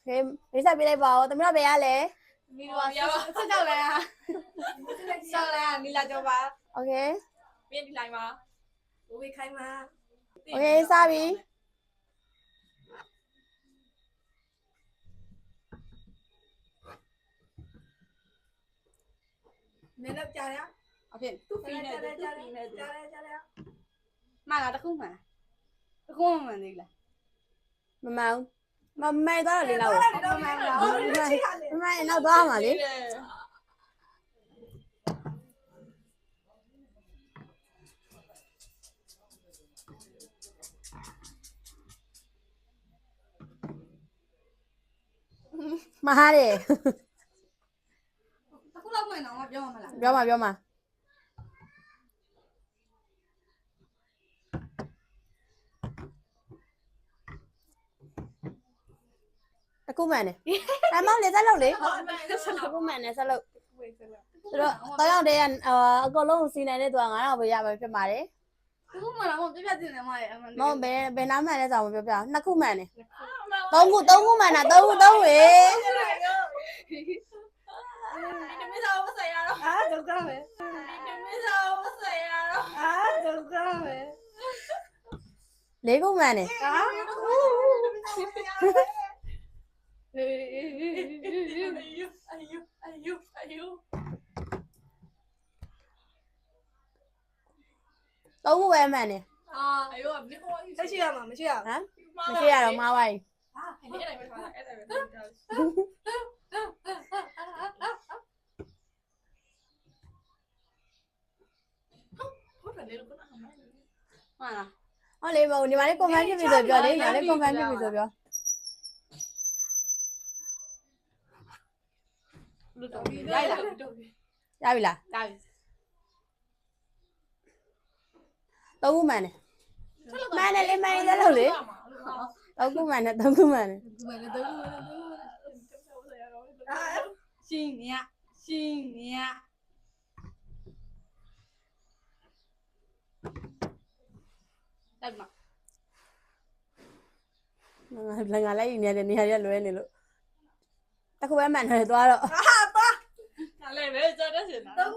မိစားပြလိုက်ပါဦးသမီးတို့ဘယ်ရလဲ မီးတော့ဆက်ကြောက်လဲဆောက်လဲနီလာကြောပါ โอเค ပြင်းဒီလိုက်ပါဘိုးဝေးခိုင်းပါ โอเคစပြီနေတော့ကြားရအဖြစ်သူ့ဖီနဲ့သူ့ဖီနဲ့ကြားရမှန်လားတခုမှန်တခုမှန်သေးလား မမောင်မမဲတော့လေလောက် မှန်လား မမဲနောက်သွားမှာလေမဟားတယ် အခုလောက်ဝင်တော့မပြောမှမလား ပြောမှာတကူမှန်တယ်အမောင်လေဆက်လုပ်လေတကူမှန်တယ်ဆက်လုပ်ဆိုတော့တောင်းရောက်တဲ့အကောလုံးစီနိုင်တဲ့သူက9000ပဲရမှာဖြစ်ပါတယ် အခုမှတော့ပြပြတင်နေမှာလေအမှန် မဟုတ်ဘယ်နားမှန်လဲဆိုတော့မပြောပြနှစ်ခုမှန်တယ်သုံးခုမှန်တာသုံးဝေ ဒီမင်းစားမဆိုင်ရတော့အာဒုက္ခပဲဒီမင်းစားမဆိုင်ရတော့အာဒုက္ခပဲ လေးခုမှန်တယ် အာအယူ သုံးခုပဲမှန်တယ် အာအယူကမင်းဟောမရှိရမှာမရှိရ ဟမ်မရှိရတော့မှားပါပြီ ဟာအဲ့ဒီအဲ့တိုင်းပဲထားအဲ့တိုင်းပဲဟုတ်တယ်လေလို့ကတော့မှန်လား ဟုတ်လေမဟုတ်ဒီမှာလေး confirm ဖြစ်ပြီဆိုပြောလေညာလေး confirm ဖြစ်ပြီဆိုပြော လူတော်လိုက်လာတော့ ရပြီလား တာပြီ သုံးခုမှန်တယ်မှန်တယ်လေမှန်တယ်လို့လေသုံးခုမှန်တယ်သုံးခုမှန်တယ် ရှင်မြတက်မှာ ငါလိုက်နေတယ်နေရာရလွဲနေလို့တခုပဲမှန်တယ်သွားတော့ ဟာပါကလည်းပဲကြောက်တဲ့ရှင်တော့